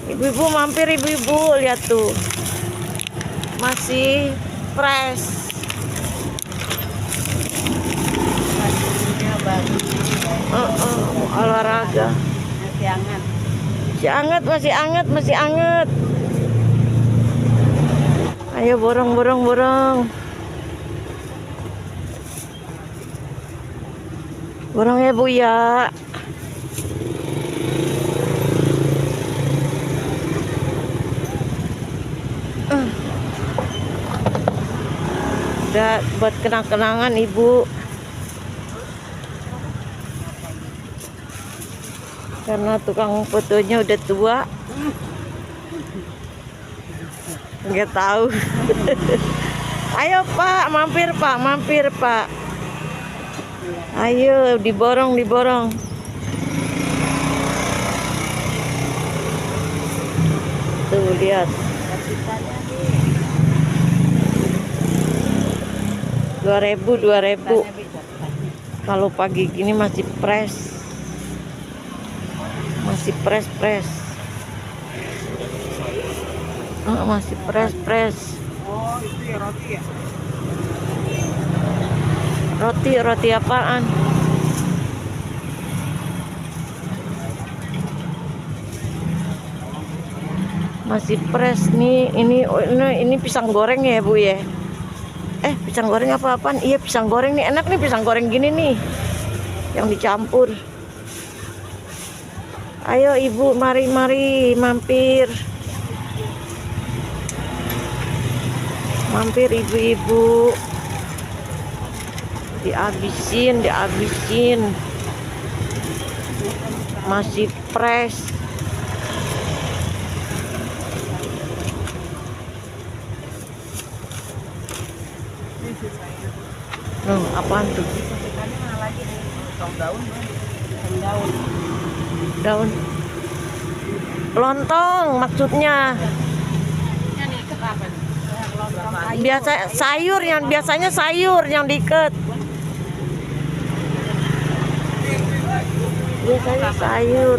Ibu-ibu mampir, ibu-ibu lihat tuh, masih fresh. Olahraga. Masih hangat. Masih anget, masih anget, masih anget. Ayo borong, borong, borong. Borong ya Bu ya. Udah buat kenang-kenangan Ibu. Karena tukang fotonya udah tua. Nggak tahu. Ayo Pak, mampir Pak, mampir Pak. Ayo diborong, diborong. Tuh lihat. 2.000. Kalau pagi gini masih fresh. Masih fresh. Masih fresh. Oh, itu ya roti ya? Roti apaan? Masih fresh nih. Ini pisang goreng ya Bu ya. Pisang goreng apa-apaan? Iya pisang goreng nih, enak nih pisang goreng gini nih, yang dicampur. Ayo Ibu, mari mampir. Mampir ibu-ibu. Dihabisin. Masih fresh. Apaan tuh? Daun. Lontong maksudnya. Biasa sayur biasanya sayur yang diikat. Biasanya sayur.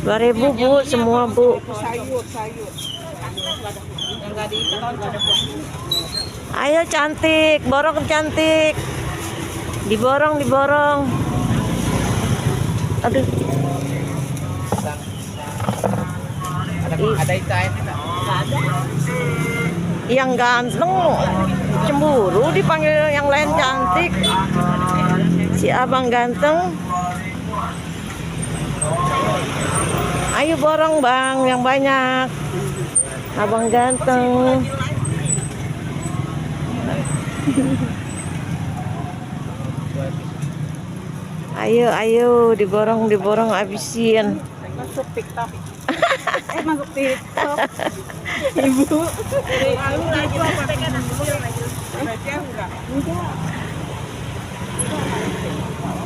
2.000 Bu, semua Bu. Sayur. Yang nggak diikat. Ayo cantik, borong cantik. Diborong. Aduh. Ada ikan enggak? Ada. Yang ganteng cemburu dipanggil yang lain cantik. Si abang ganteng. Ayo borong Bang, yang banyak. Abang ganteng. Ayo diborong habisin. Masuk TikTok. Masuk TikTok. Ibu.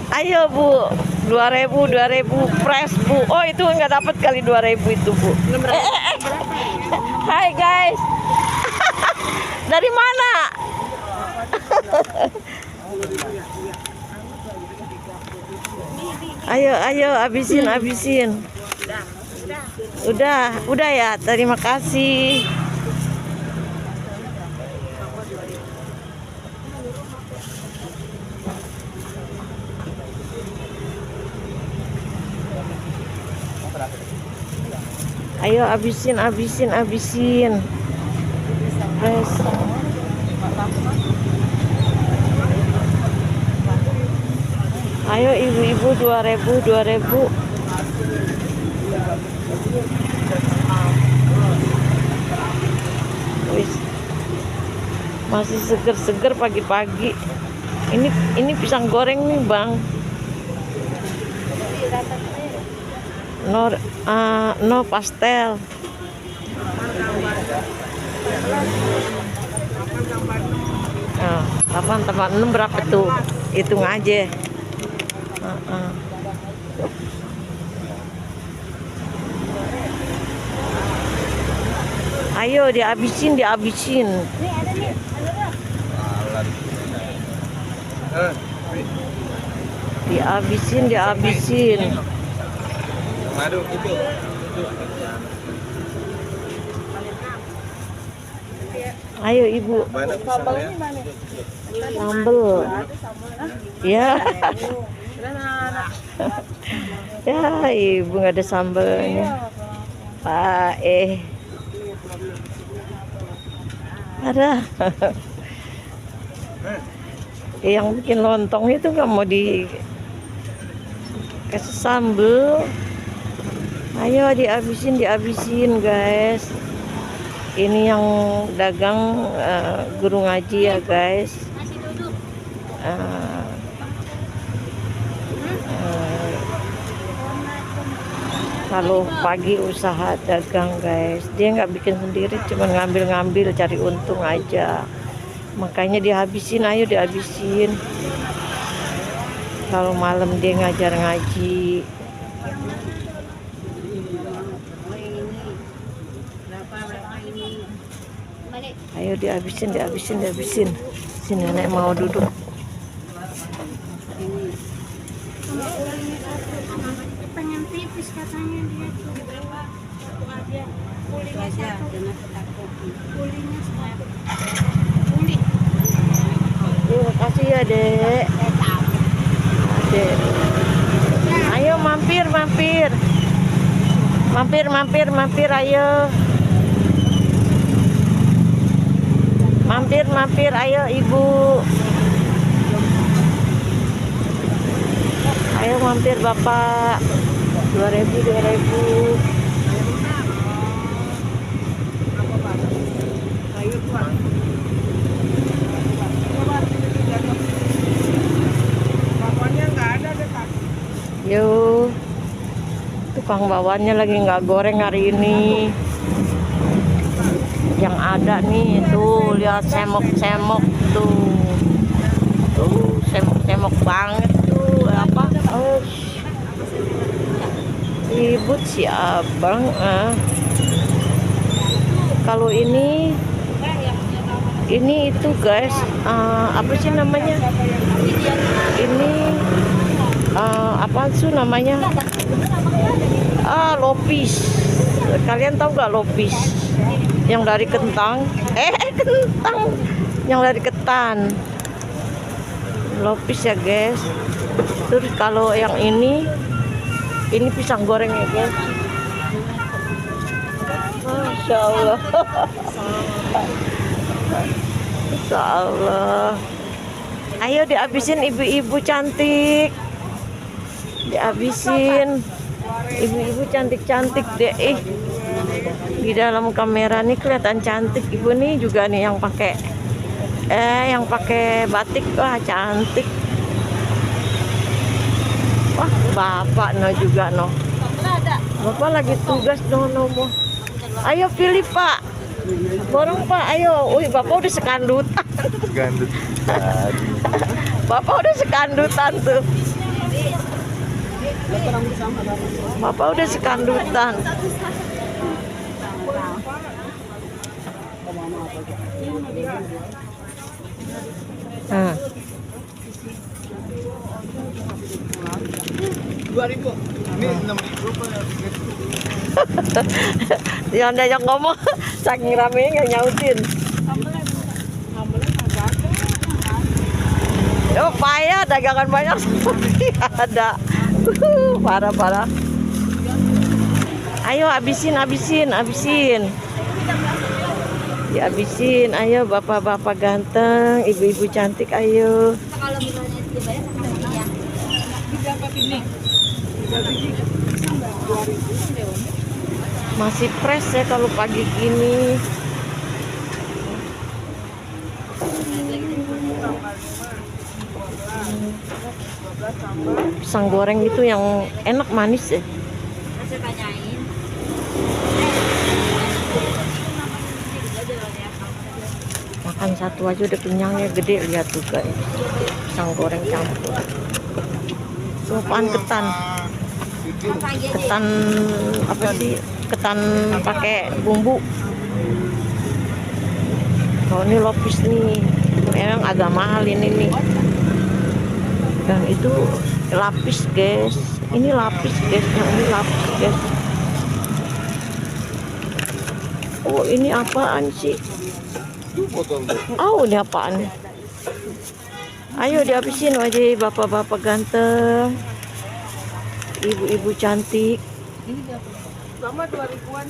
Ayo Bu, 2.000 fresh Bu. Oh itu nggak dapat kali 2.000 itu Bu. Hai guys. Dari mana? Ayo habisin. Udah ya, terima kasih. Ayo habisin. Fresh. Ayo ibu-ibu 2.000. Wis. Masih seger pagi-pagi. Ini pisang goreng nih, Bang. No pastel. Nah, 8 tambah 6 berapa tuh? Hitung aja. Ayo dihabisin. Dihabisin. Madu itu. Ayo ibu. Mana Sambalnya mana? Sambel. Ya. Ya ibu nggak ada sambelnya. Pak ada. Yang bikin lontong itu nggak mau dikasih sambel. Ayo dihabisin guys. Ini yang dagang guru ngaji ya guys. Kalau pagi usaha dagang guys, dia nggak bikin sendiri, cuma ngambil-ngambil cari untung aja. Makanya dihabisin, ayo dihabisin. Kalau malam dia ngajar ngaji. Ayo dihabisin. Sini nenek mau duduk. Pengen tipis katanya dia tuh. Kulitnya satu. Kulitnya satu. Kulit. Terima kasih ya dek. Dek. Ayo mampir ayo. Mampir ayo ibu. Ayo mampir bapak. 2.000. Yuk. Tukang bawahnya lagi nggak goreng hari ini. Yang ada nih tuh, lihat semok tuh. Tuh semok banget tuh. Apa? Oh, ribut si abang. Kalau ini itu guys, apa sih namanya? Ini apa sih namanya? Lopis. Kalian tahu nggak lopis? Yang dari kentang, kentang yang dari ketan, lopis ya guys. Terus kalau yang ini pisang goreng ya guys. Masya Allah. Masya Allah. Ayo dihabisin ibu-ibu cantik, dihabisin ibu-ibu cantik deh. Di dalam kamera nih kelihatan cantik. Ibu nih juga nih yang pakai batik. Wah cantik. Wah bapak juga bapak lagi tugas no. Ayo pilih pak, borong pak, ayo. Bapak udah sekandutan. Bapak udah sekandutan tuh. Bapak udah sekandutan. Nah. 2.000. Ini 6.000 Yang diajak ngomong saking ramenya nggak nyautin. Oh payah, dagangan banyak seperti ada. Parah. Ayo habisin. Dihabisin, ayo bapak-bapak ganteng, ibu-ibu cantik, ayo. Kalau misalnya dibayar sampai ya. Masih fresh ya kalau pagi gini. Pisang goreng itu yang enak manis ya. Saya tanyain. Makan satu aja udah kenyangnya gede, lihat tuh guys. Pisang goreng campur. Apaan ketan apa sih, ketan pakai bumbu. Oh ini lopis nih, memang agak mahal ini nih. Dan itu Lapis guys, ini lapis guys, yang ini lapis guys. Oh ini apaan sih? Oh ini apaan? Ayo dihabisin aja bapak-bapak ganteng, ibu-ibu cantik. Sama 2000-an.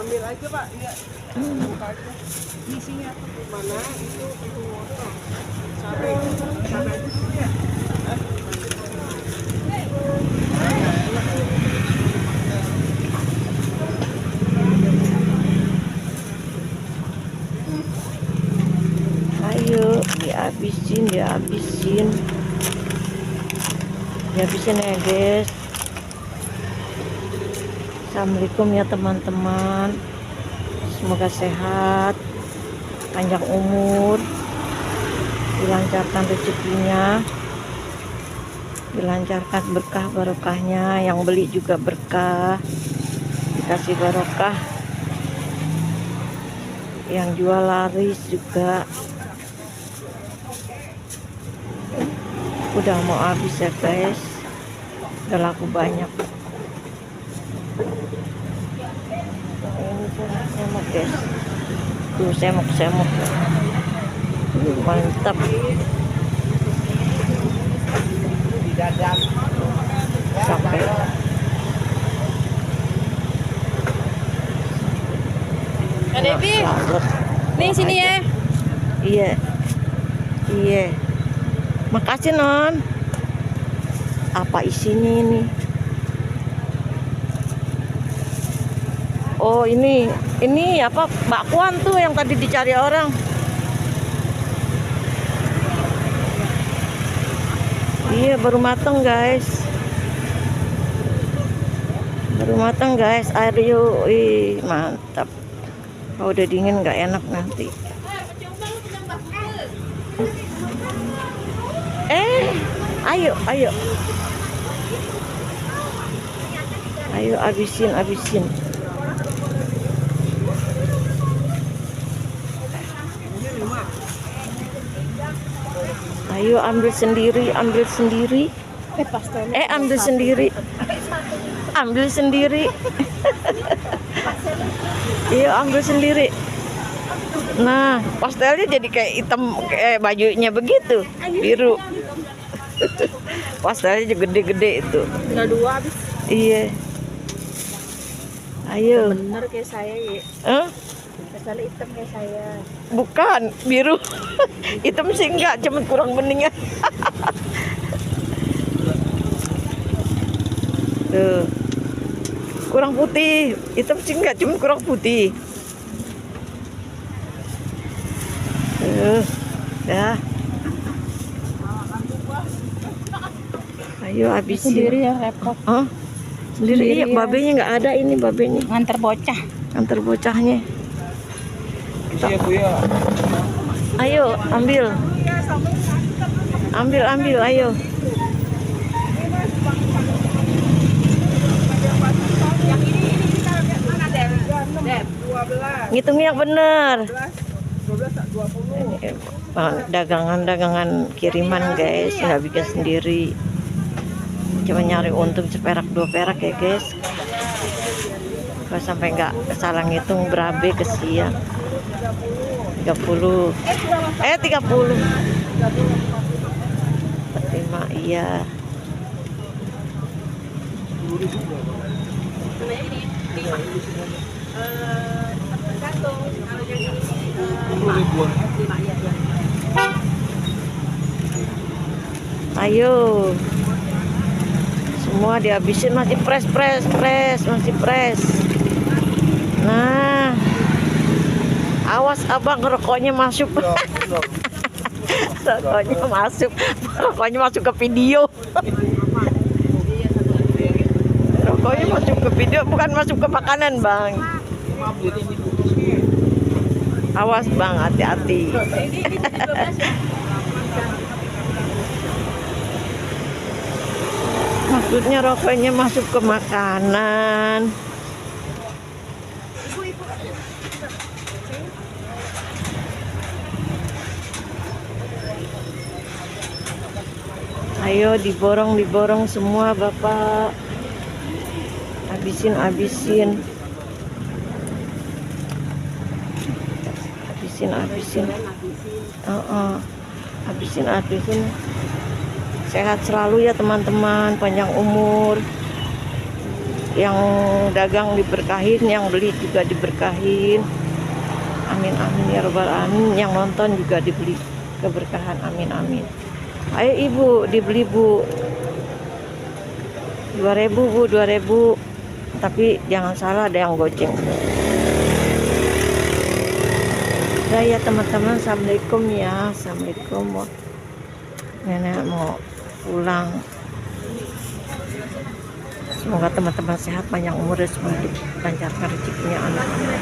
Ambil aja Pak, iya. Buka aja. Isinya mana itu motor. Sampai sana aja dulu ya. Ayo dihabisin ya guys. Assalamualaikum ya teman-teman, semoga sehat, panjang umur, dilancarkan rezekinya, dilancarkan berkah barokahnya, yang beli juga berkah, dikasih barokah, yang jual laris juga. Udah mau habis ya guys, udah laku banyak. Ini semok guys, tuh semok mantap. Sampai Devi, nih sini ya. Iya, makasih non. Apa isinya ini? Oh ini apa bakwan tuh yang tadi dicari orang. Iya baru matang guys. Air yuk, mantap. Kalau udah dingin nggak enak nanti. Ayo habisin. Ayo ambil sendiri. Ambil sendiri. Iya ambil sendiri. Nah pastelnya jadi kayak hitam, kayak bajunya begitu, biru. Pastelnya juga gede-gede itu. Tinggal 2 habis. Iya. Ayo. Bener kayak saya ya. Pastelnya hitam kayak saya. Bukan, biru. Hitam sih enggak, cuma kurang beningnya. Tuh. Kurang putih. Hitam sih enggak, cuma kurang putih. Dah. Ayo habisin. Sendiri ya repot. Sendiri ya, babenya nggak ada ini babenya. Nganter bocah. Antar bocahnya. Iya Bu ya. Ayo ambil, ayo. Yang ini kita mana Dep? 12. Ngitung yang bener. 12 20. Dagangan kiriman guys, nggak bikin sendiri. Cuma nyari untung seperak 2 perak ya guys. Kalau sampai nggak salah ngitung berabe kesian. 30. 30. 45 iya. Ayo. Semua dihabisin, masih masih press. Nah. Awas abang, rokoknya masuk. Rokoknya masuk ke video. Rokoknya masuk ke video, bukan masuk ke makanan bang. Awas bang, hati-hati. Maksudnya rokoknya masuk ke makanan. Ayo diborong semua Bapak. Habisin. Habisin. Habisin. Sehat selalu ya teman-teman, panjang umur. Yang dagang diberkahin, yang beli juga diberkahin. Amin ya robbal alamin. Yang nonton juga dibeli keberkahan. Amin. Ayo Ibu, dibeli Bu. 2.000 Bu, 2.000. Tapi jangan salah ada yang goceng. Udah ya teman-teman, assalamualaikum ya. Assalamualaikum. Nenek mau pulang. Semoga teman-teman sehat, panjang umur, dan semoga dilancarkan rezekinya anak-anak.